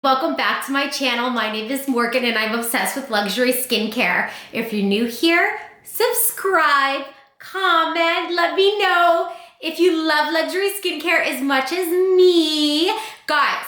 Welcome back to my channel. My name is Morgan and I'm obsessed with luxury skincare. If you're new here, subscribe, comment, let me know if you love luxury skincare as much as me. Guys,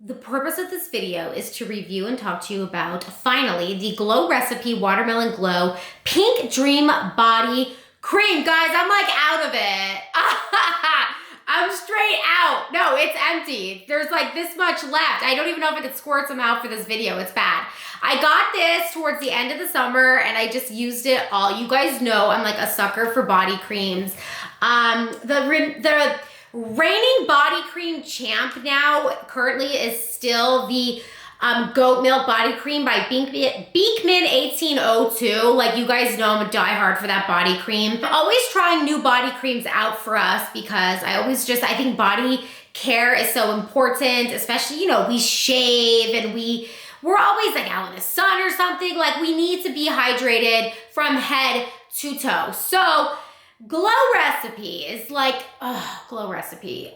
the purpose of this video is to review and talk to you about, finally, the GlowRecipe Watermelon Glow Pink Dream Body Cream. Guys, I'm like out of it. I'm straight out. No, it's empty. There's like this much left. I don't even know if I could squirt some out for this video. It's bad. I got this towards the end of the summer and I just used it all. You guys know I'm like a sucker for body creams. The reigning body cream champ now currently is still the goat milk body cream by Beekman 1802. Like, you guys know I'm a diehard for that body cream. I'm always trying new body creams out for us because I think body care is so important, especially, you know, we shave and we're always like out in the sun or something. Like, we need to be hydrated from head to toe. So GlowRecipe is like, GlowRecipe.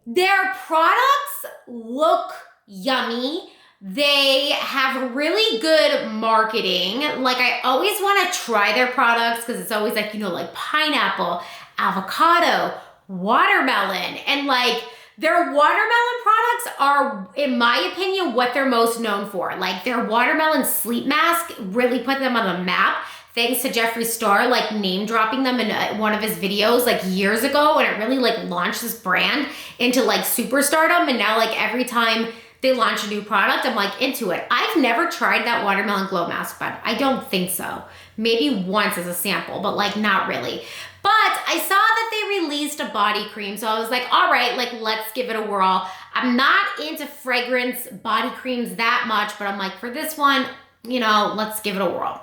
Their products look yummy. They have really good marketing. Like, I always want to try their products because it's always like, you know, like pineapple, avocado, watermelon, and like their watermelon products are, in my opinion, what they're most known for. Like, their watermelon sleep mask really put them on the map. Thanks to Jeffree Star, like name dropping them in one of his videos like years ago, and it really like launched this brand into like superstardom. And now like every time they launch a new product, I'm like into it. I've never tried that watermelon glow mask, but I don't think so. Maybe once as a sample, but like not really. But I saw that they released a body cream, so I was like, all right, like let's give it a whirl. I'm not into fragrance body creams that much, but I'm like, for this one, you know, let's give it a whirl.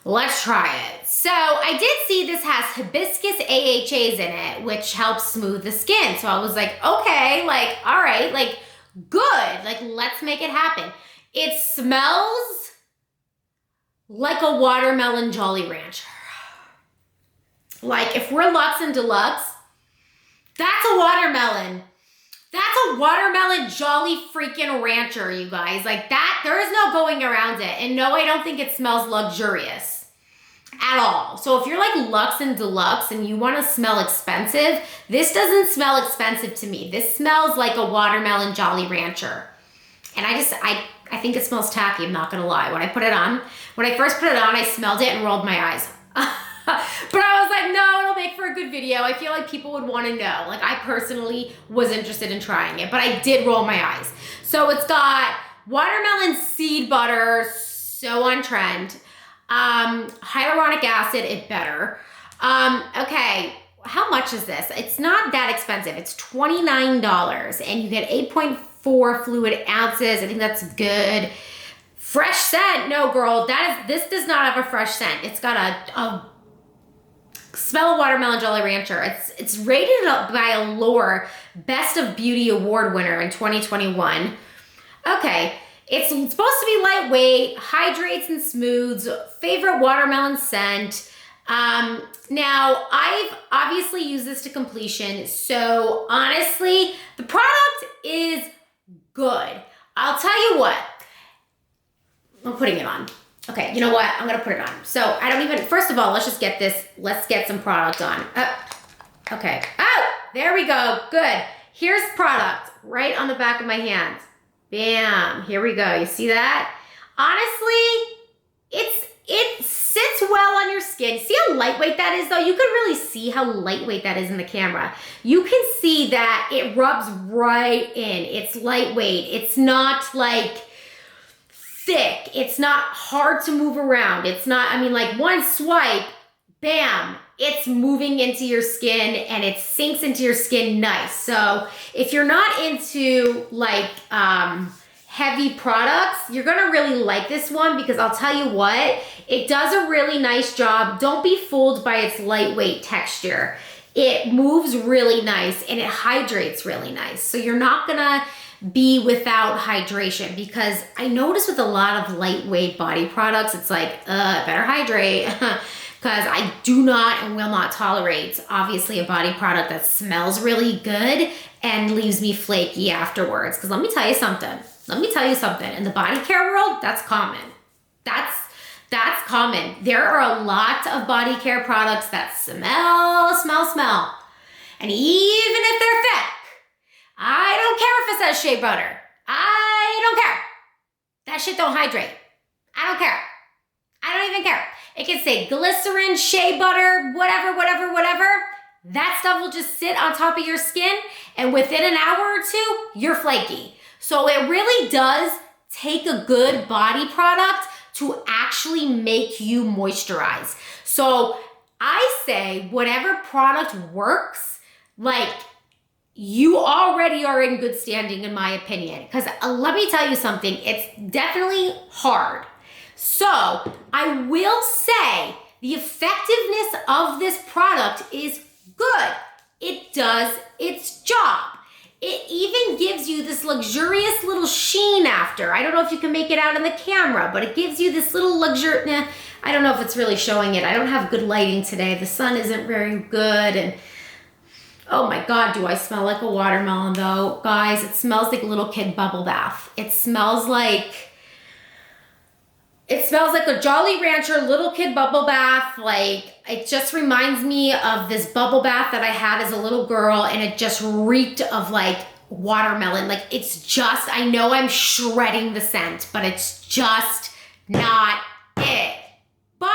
Let's try it. So I did see this has hibiscus AHAs in it, which helps smooth the skin. So I was like, okay, like, all right, like good. Like, let's make it happen. It smells like a watermelon Jolly Rancher. Like, if we're Luxe and Deluxe, that's a watermelon. That's a watermelon Jolly freaking Rancher, you guys. Like that, there is no going around it. And no, I don't think it smells luxurious at all. So if you're like Luxe and Deluxe and you want to smell expensive, this doesn't smell expensive to me. This smells like a watermelon Jolly Rancher. And I think it smells tacky, I'm not gonna lie. When I first put it on, I smelled it and rolled my eyes. But I was like, no, it'll make for a good video. I feel like people would want to know. Like, I personally was interested in trying it, but I did roll my eyes. So it's got watermelon seed butter, so on trend. Hyaluronic acid, it better. Okay, how much is this? It's not that expensive. It's $29 and you get 8.4 fluid ounces. I think that's good. Fresh scent. No, girl, this does not have a fresh scent. It's got a smell of watermelon Jolly Rancher. It's rated up by Allure Best of Beauty Award winner in 2021. Okay, it's supposed to be lightweight, hydrates and smooths, favorite watermelon scent. Now, I've obviously used this to completion, so honestly, the product is good. I'll tell you what, I'm putting it on. Okay, you know what? I'm gonna put it on. So I don't even, first of all, let's get some product on. Okay, oh, there we go, good. Here's product right on the back of my hands. Bam, here we go, you see that? Honestly, it sits well on your skin. See how lightweight that is though? You can really see how lightweight that is in the camera. You can see that it rubs right in. It's lightweight, it's not like thick. It's not hard to move around. It's not, I mean, like one swipe, bam, it's moving into your skin and it sinks into your skin nice. So if you're not into like heavy products, you're gonna really like this one because I'll tell you what, it does a really nice job. Don't be fooled by its lightweight texture. It moves really nice and it hydrates really nice. So you're not gonna be without hydration because I notice with a lot of lightweight body products, it's like, better hydrate. because I do not and will not tolerate, obviously, a body product that smells really good and leaves me flaky afterwards. Because let me tell you something. In the body care world, that's common. That's common. There are a lot of body care products that smell. And even if they're thick, I don't care if it says shea butter. I don't care. That shit don't hydrate. I don't care. I don't even care. It can say glycerin, shea butter, whatever. That stuff will just sit on top of your skin, and within an hour or two, you're flaky. So it really does take a good body product to actually make you moisturize. So I say whatever product works, like, you already are in good standing, in my opinion. Because let me tell you something, it's definitely hard. So I will say the effectiveness of this product is good. It does its job. It even gives you this luxurious little sheen after. I don't know if you can make it out in the camera, but it gives you this little I don't know if it's really showing it. I don't have good lighting today. The sun isn't very good, and oh my God, do I smell like a watermelon though? Guys, it smells like a little kid bubble bath. It smells like a Jolly Rancher little kid bubble bath. Like, it just reminds me of this bubble bath that I had as a little girl, and it just reeked of like watermelon. Like, it's just, I know I'm shredding the scent, but it's just not it. But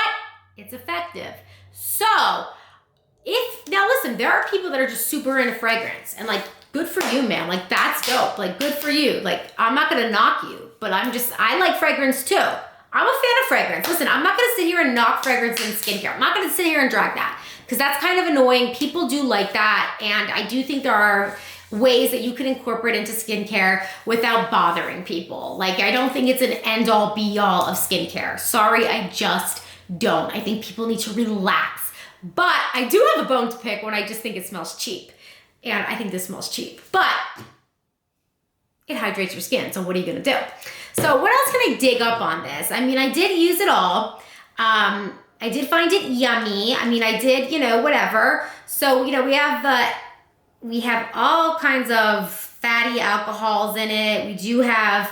it's effective. So, now listen, there are people that are just super into fragrance, and like, good for you, man. Like, that's dope. Like, good for you. Like, I'm not gonna knock you, but I like fragrance too. I'm a fan of fragrance. Listen, I'm not gonna sit here and knock fragrance in skincare. I'm not gonna sit here and drag that, because that's kind of annoying. People do like that, and I do think there are ways that you can incorporate into skincare without bothering people. Like, I don't think it's an end-all be-all of skincare. Sorry, I just don't. I think people need to relax. But I do have a bone to pick when I just think it smells cheap. And I think this smells cheap. But it hydrates your skin, so what are you gonna do? So what else can I dig up on this? I mean, I did use it all. I did find it yummy. I mean, I did, whatever. So, we have all kinds of fatty alcohols in it. We do have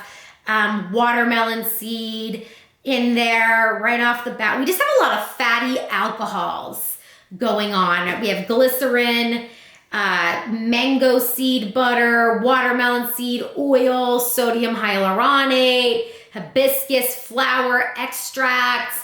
watermelon seed in there right off the bat. We just have a lot of fatty alcohols going on. We have glycerin, mango seed butter, watermelon seed oil, sodium hyaluronate, hibiscus flower extracts.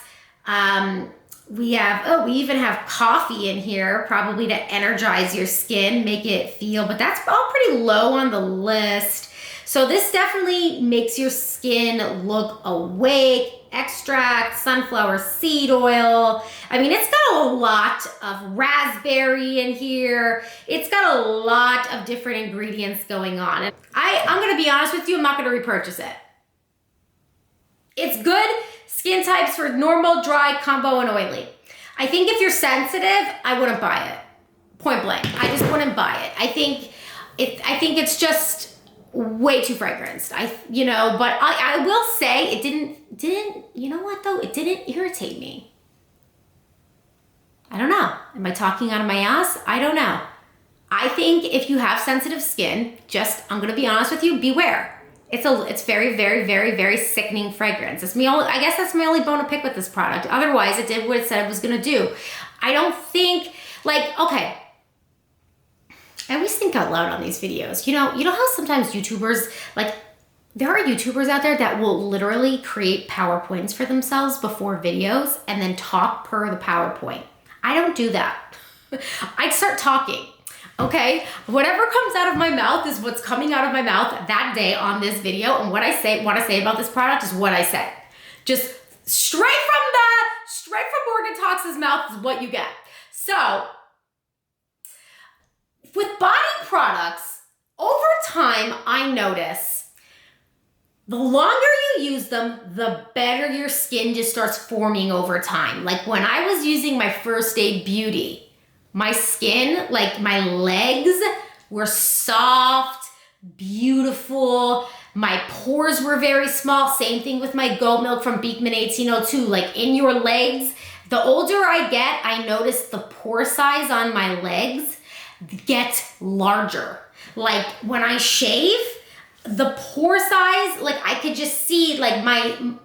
We even have coffee in here, probably to energize your skin, make it feel, but that's all pretty low on the list. So this definitely makes your skin look awake. Extract, sunflower seed oil. I mean, it's got a lot of raspberry in here. It's got a lot of different ingredients going on. And I'm gonna be honest with you, I'm not gonna repurchase it. It's good skin types for normal, dry, combo, and oily. I think if you're sensitive, I wouldn't buy it. Point blank, I just wouldn't buy it. I think it's just way too fragranced. But I will say it didn't, you know what though? It didn't irritate me. I don't know. Am I talking out of my ass? I don't know. I think if you have sensitive skin, I'm gonna be honest with you, beware. It's very, very, very, very sickening fragrance. I guess that's my only bone to pick with this product. Otherwise, it did what it said it was gonna do. I don't think, okay, I always think out loud on these videos. You know how sometimes YouTubers, there are YouTubers out there that will literally create PowerPoints for themselves before videos and then talk per the PowerPoint. I don't do that. I start talking, okay? Whatever comes out of my mouth is what's coming out of my mouth that day on this video, and what I want to say about this product is what I say. Just straight from Morgan Talks' mouth is what you get. So, with body products, over time, I notice the longer you use them, the better your skin just starts forming over time. Like when I was using my First Aid Beauty, my skin, my legs were soft, beautiful. My pores were very small. Same thing with my goat milk from Beekman 1802. In your legs, The older I get, I notice the pore size on my legs get larger. Like when I shave, the pore size, like I could just see like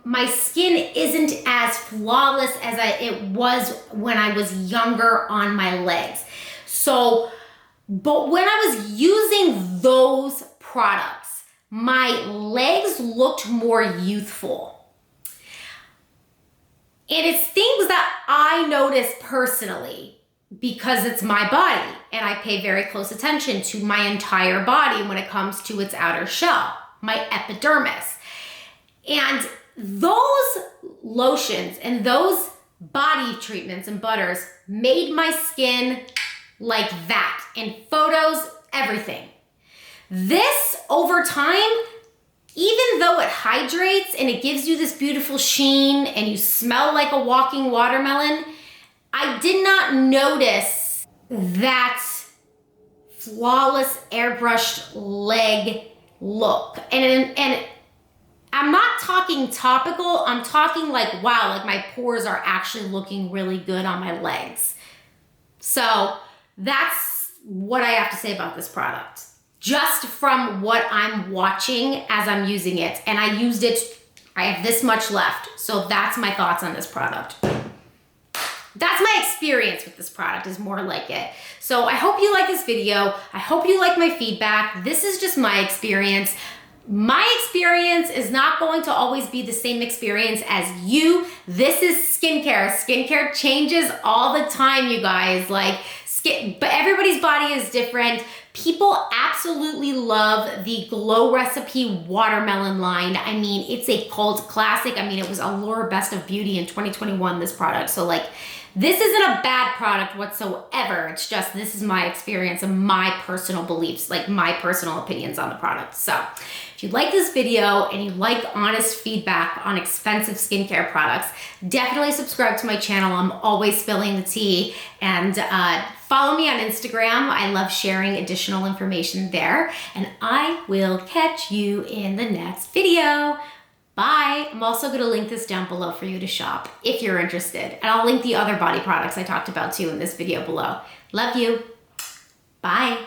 my skin isn't as flawless as it was when I was younger on my legs. So, but when I was using those products, my legs looked more youthful. And it's things that I notice personally because it's my body and I pay very close attention to my entire body when it comes to its outer shell, my epidermis. And those lotions and those body treatments and butters made my skin like that in photos, everything. This over time, even though it hydrates and it gives you this beautiful sheen and you smell like a walking watermelon, I did not notice that flawless airbrushed leg look. And I'm not talking topical, I'm talking like, wow, like my pores are actually looking really good on my legs. So that's what I have to say about this product. Just from what I'm watching as I'm using it. And I used it, I have this much left. So that's my thoughts on this product. That's my experience with this product, is more like it. So I hope you like this video. I hope you like my feedback. This is just my experience. My experience is not going to always be the same experience as you. This is skincare. Skincare changes all the time, you guys. Like, but everybody's body is different. People absolutely love the GlowRecipe watermelon line. I mean, it's a cult classic. I mean, it was Allure Best of Beauty in 2021, this product. So like, this isn't a bad product whatsoever. It's just, this is my experience and my personal beliefs, like my personal opinions on the product. So if you like this video and you like honest feedback on expensive skincare products, definitely subscribe to my channel. I'm always spilling the tea. And follow me on Instagram. I love sharing additional information there. And I will catch you in the next video. Bye. I'm also going to link this down below for you to shop if you're interested. And I'll link the other body products I talked about too in this video below. Love you. Bye.